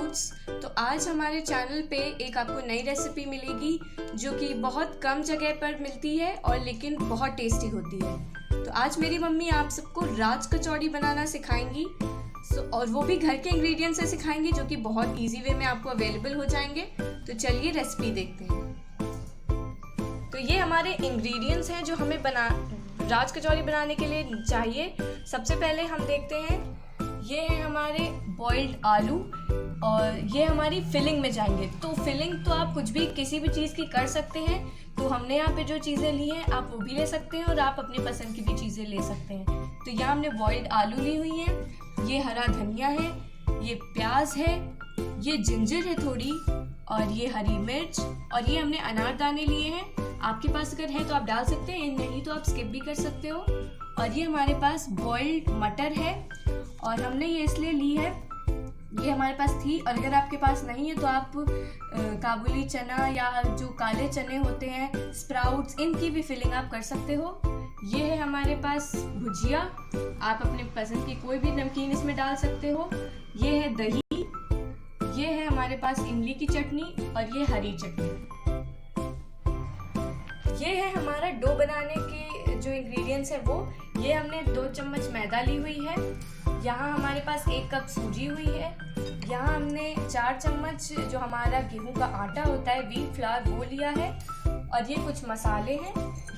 Sprouts. तो आज हमारे चैनल पे एक आपको नई रेसिपी मिलेगी जो कि बहुत कम जगह पर मिलती है और लेकिन बहुत टेस्टी होती है। तो आज मेरी मम्मी आप सबको राज कचौड़ी बनाना सिखाएंगी। और वो भी घर के इंग्रेडिएंट से सिखाएंगी जो कि बहुत इजी वे में आपको अवेलेबल हो जाएंगे। तो चलिए रेसिपी देखते हैं। तो ये हमारे इंग्रेडिएंट्स हैं जो हमें राज कचौड़ी बनाने के लिए चाहिए। सबसे पहले हम देखते हैं, ये है हमारे बॉइल्ड आलू और ये हमारी फिलिंग में जाएंगे। तो फिलिंग तो आप कुछ भी किसी भी चीज़ की कर सकते हैं। तो हमने यहाँ पे जो चीज़ें ली हैं आप वो भी ले सकते हैं और आप अपनी पसंद की भी चीज़ें ले सकते हैं। तो यहाँ हमने बॉइल्ड आलू ली हुई हैं, ये हरा धनिया है, ये प्याज है, ये जिंजर है थोड़ी, और ये हरी मिर्च, और ये हमने अनारदाने लिए हैं। आपके पास अगर है तो आप डाल सकते हैं, नहीं तो आप स्किप भी कर सकते हो। और ये हमारे पास बॉइल्ड मटर है और हमने ये इसलिए ली है, ये हमारे पास थी। और अगर आपके पास नहीं है तो आप काबुली चना या जो काले चने होते हैं, स्प्राउट्स, इनकी भी फिलिंग आप कर सकते हो। ये है हमारे पास भुजिया, आप अपने पसंद की कोई भी नमकीन इसमें डाल सकते हो। ये है दही, ये है हमारे पास इमली की चटनी और ये हरी चटनी। ये है हमारा डो बनाने के जो इंग्रेडिएंट्स है वो, ये हमने 2 चम्मच मैदा ली हुई है, यहाँ हमारे पास 1 कप सूजी हुई है, यहाँ हमने 4 चम्मच जो हमारा गेहूं का आटा होता है, व्हीट फ्लावर, वो लिया है। और ये कुछ मसाले हैं,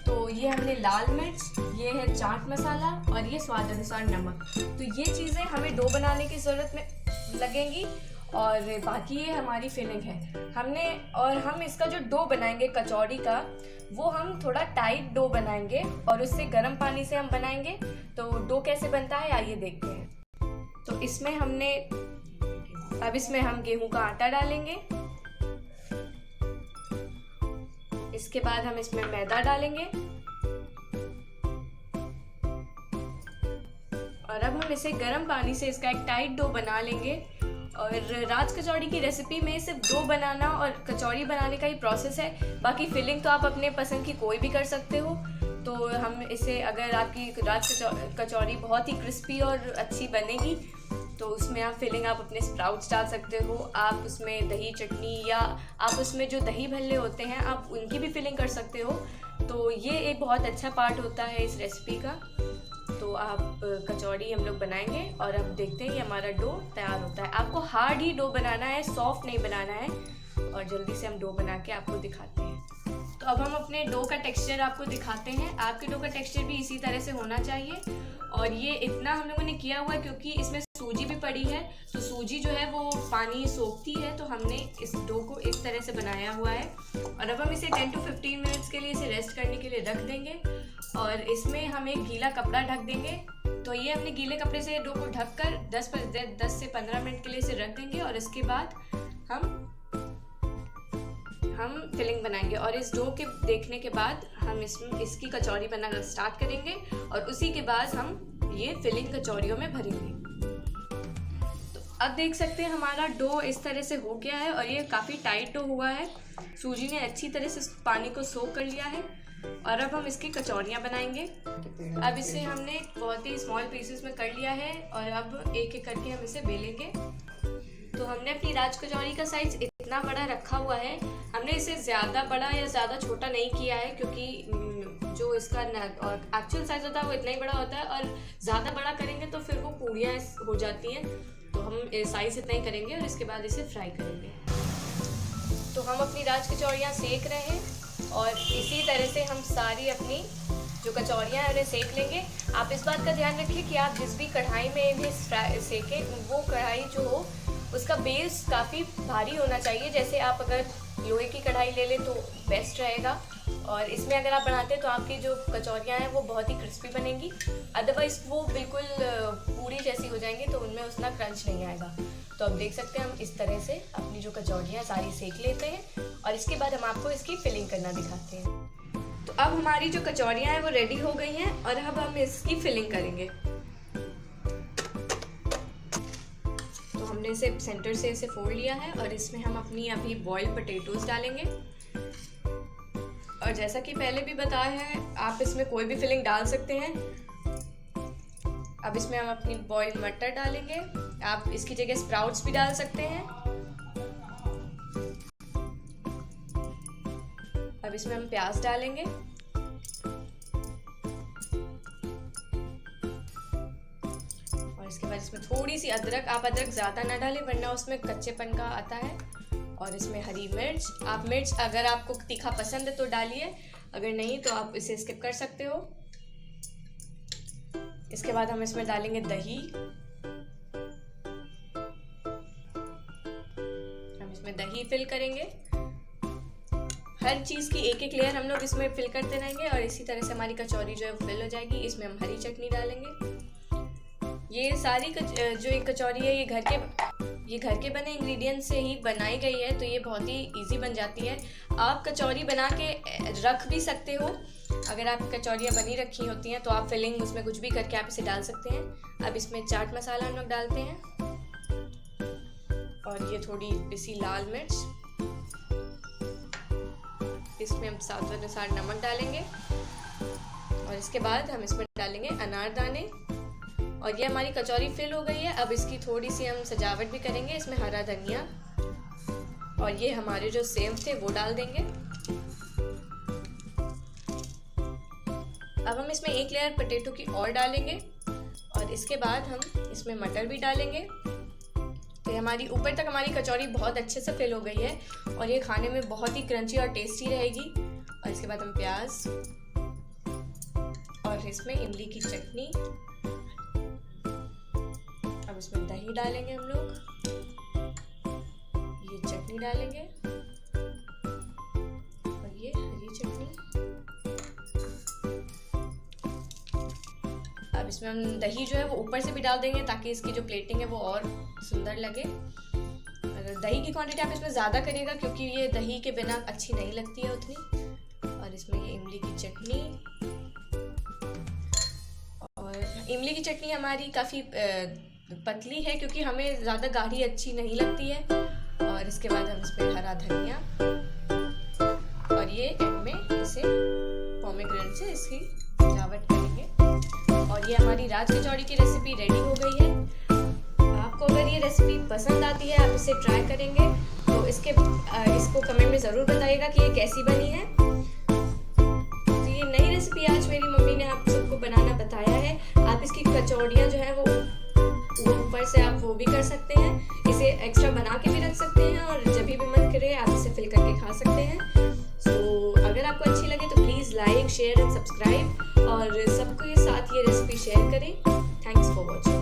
तो ये हमने लाल मिर्च, ये है चाट मसाला और ये स्वाद अनुसार नमक। तो ये चीज़ें हमें डो बनाने की ज़रूरत में लगेंगी। और बाकी ये हमारी फिलिंग है हम इसका जो डो बनाएंगे कचौड़ी का, वो हम थोड़ा टाइट डो बनाएंगे और उससे गर्म पानी से हम बनाएंगे। तो डो कैसे बनता है आइए देखते हैं। तो इसमें हम गेहूं का आटा डालेंगे, इसके बाद हम इसमें मैदा डालेंगे और अब हम इसे गर्म पानी से इसका एक टाइट डो बना लेंगे। और राज कचौड़ी की रेसिपी में सिर्फ डो बनाना और कचौड़ी बनाने का ही प्रोसेस है, बाकी फिलिंग तो आप अपने पसंद की कोई भी कर सकते हो। तो हम इसे, अगर आपकी राज कचौड़ी बहुत ही क्रिस्पी और अच्छी बनेगी तो उसमें आप फिलिंग आप अपने स्प्राउट्स डाल सकते हो, आप उसमें दही चटनी या आप उसमें जो दही भल्ले होते हैं आप उनकी भी फिलिंग कर सकते हो। तो ये एक बहुत अच्छा पार्ट होता है इस रेसिपी का। तो आप कचौड़ी हम लोग बनाएंगे और अब देखते हैं ये हमारा डो तैयार होता है। आपको हार्ड ही डो बनाना है, सॉफ्ट नहीं बनाना है। और जल्दी से हम डो बना के आपको दिखाते हैं। तो अब हम अपने डो का टेक्सचर आपको दिखाते हैं। आपके डो का टेक्सचर भी इसी तरह से होना चाहिए। और ये इतना हम लोगों ने किया हुआ है क्योंकि इसमें सूजी भी पड़ी है, तो सूजी जो है वो पानी सोखती है, तो हमने इस डो को इस तरह से बनाया हुआ है। और अब हम इसे 10 to 15 मिनट्स के लिए इसे रेस्ट करने के लिए रख देंगे और इसमें हम एक गीला कपड़ा ढक देंगे। तो ये अपने गीले कपड़े से डो को ढककर 10 से 15 मिनट के लिए इसे रख देंगे और इसके बाद हम फिलिंग बनाएंगे। और इस डो के देखने के बाद हम इसकी कचौड़ी बनाना स्टार्ट करेंगे और उसी के बाद हम ये फिलिंग कचौड़ियों में भरेंगे। तो अब देख सकते हैं हमारा डो इस तरह से हो गया है और ये काफ़ी टाइट डो हुआ है। सूजी ने अच्छी तरह से पानी को सोख कर लिया है। और अब हम इसकी कचौड़ियाँ बनाएंगे। अब इसे हमने बहुत ही स्मॉल पीसेस में कर लिया है और अब एक एक करके हम इसे बेलेंगे। तो हमने अपनी राज कचौड़ी का साइज इतना बड़ा रखा हुआ है, हमने इसे ज़्यादा बड़ा या ज़्यादा छोटा नहीं किया है क्योंकि जो इसका एक्चुअल साइज होता है वो इतना ही बड़ा होता है और ज़्यादा बड़ा करेंगे तो फिर वो पूड़ियाँ हो जाती हैं। तो हम साइज इतना ही करेंगे और इसके बाद इसे फ्राई करेंगे। तो हम अपनी राज कचौड़ियाँ सेक रहे हैं और इसी तरह से हम सारी अपनी जो कचौड़ियाँ हैं उन्हें सेक लेंगे। आप इस बात का ध्यान रखिए कि आप जिस भी कढ़ाई में इन्हें सेकें वो कढ़ाई जो हो उसका बेस काफ़ी भारी होना चाहिए। जैसे आप अगर लोहे की कढ़ाई ले लें तो बेस्ट रहेगा और इसमें अगर आप बनाते हैं तो आपकी जो कचौड़ियाँ हैं वो बहुत ही क्रिस्पी बनेंगी। अदरवाइज़ वो बिल्कुल पूरी जैसी हो जाएंगी तो उनमें उतना क्रंच नहीं आएगा। तो अब देख सकते हैं हम इस तरह से अपनी जो कचौड़ियाँ सारी सेक लेते हैं और इसके बाद हम आपको इसकी फिलिंग करना दिखाते हैं। तो अब हमारी जो कचौड़ियाँ हैं वो रेडी हो गई हैं और अब हम इसकी फिलिंग करेंगे। तो हमने इसे सेंटर से इसे फोल्ड लिया है और इसमें हम अपनी अभी बॉइल्ड पोटैटोज डालेंगे। और जैसा कि पहले भी बताया है आप इसमें कोई भी फिलिंग डाल सकते हैं। अब इसमें हम अपनी बॉइल्ड मटर डालेंगे, आप इसकी जगह स्प्राउट्स भी डाल सकते हैं। अब इसमें हम प्याज डालेंगे, और इसके बाद इसमें थोड़ी सी अदरक, आप अदरक ज़्यादा ना डालें वरना उसमें कच्चेपन का आता है। और इसमें हरी मिर्च, आप मिर्च अगर आपको तीखा पसंद है तो डालिए, अगर नहीं तो आप इसे स्किप कर सकते हो। इसके बाद हम इसमें डालेंगे दही, हम इसमें दही फिल करेंगे। हर चीज़ की एक एक लेयर हम लोग इसमें फिल करते रहेंगे और इसी तरह से हमारी कचौरी जो है वो फिल हो जाएगी। इसमें हम हरी चटनी डालेंगे। ये सारी जो एक कचौरी है ये घर के बने इंग्रेडिएंट से ही बनाई गई है, तो ये बहुत ही इजी बन जाती है। आप कचौरी बना के रख भी सकते हो, अगर आप कचौरियाँ बनी रखी होती हैं तो आप फिलिंग उसमें कुछ भी करके आप इसे डाल सकते हैं। अब इसमें चाट मसाला हम लोग डालते हैं और ये थोड़ी पिसी लाल मिर्च, इसमें हम स्वाद अनुसार नमक डालेंगे और इसके बाद हम इसमें डालेंगे अनारदाने। और ये हमारी कचौरी फिल हो गई है। अब इसकी थोड़ी सी हम सजावट भी करेंगे, इसमें हरा धनिया और ये हमारे जो सेव थे वो डाल देंगे। अब हम इसमें एक लेयर पोटैटो की और डालेंगे और इसके बाद हम इसमें मटर भी डालेंगे। तो हमारी ऊपर तक हमारी कचौरी बहुत अच्छे से फिल हो गई है और ये खाने में बहुत ही क्रंची और टेस्टी रहेगी। और इसके बाद हम प्याज और इसमें इमली की चटनी, अब इसमें दही डालेंगे हम लोग, ये चटनी डालेंगे और ये हरी चटनी। अब इसमें हम दही जो है वो ऊपर से भी डाल देंगे ताकि इसकी जो प्लेटिंग है वो और सुंदर लगे। दही की क्वांटिटी आप इसमें ज़्यादा करिएगा क्योंकि ये दही के बिना अच्छी नहीं लगती है उतनी। और इसमें ये इमली की चटनी, और इमली की चटनी हमारी काफ़ी पतली है क्योंकि हमें ज़्यादा गाढ़ी अच्छी नहीं लगती है। और इसके बाद हम इसमें हरा धनिया और ये एंड में इसे पोमेग्रेनेट से इसकी सजावट करेंगे। और ये हमारी राज कचौड़ी की रेसिपी रेडी हो गई है। आपको अगर ये रेसिपी पसंद आती है, आप इसे ट्राई करेंगे तो इसको कमेंट में ज़रूर बताइएगा कि ये कैसी बनी है। तो ये नई रेसिपी आज मेरी मम्मी ने आप सबको बनाना बताया है। आप इसकी कचौड़ियाँ जो है वो ऊपर से आप वो भी कर सकते हैं, इसे एक्स्ट्रा बना के भी रख सकते हैं और जब भी मन करे आप इसे फिल करके खा सकते हैं। सो अगर आपको अच्छी लगे तो please like, share and subscribe और सबके साथ ये रेसिपी शेयर करें। Thanks for watching.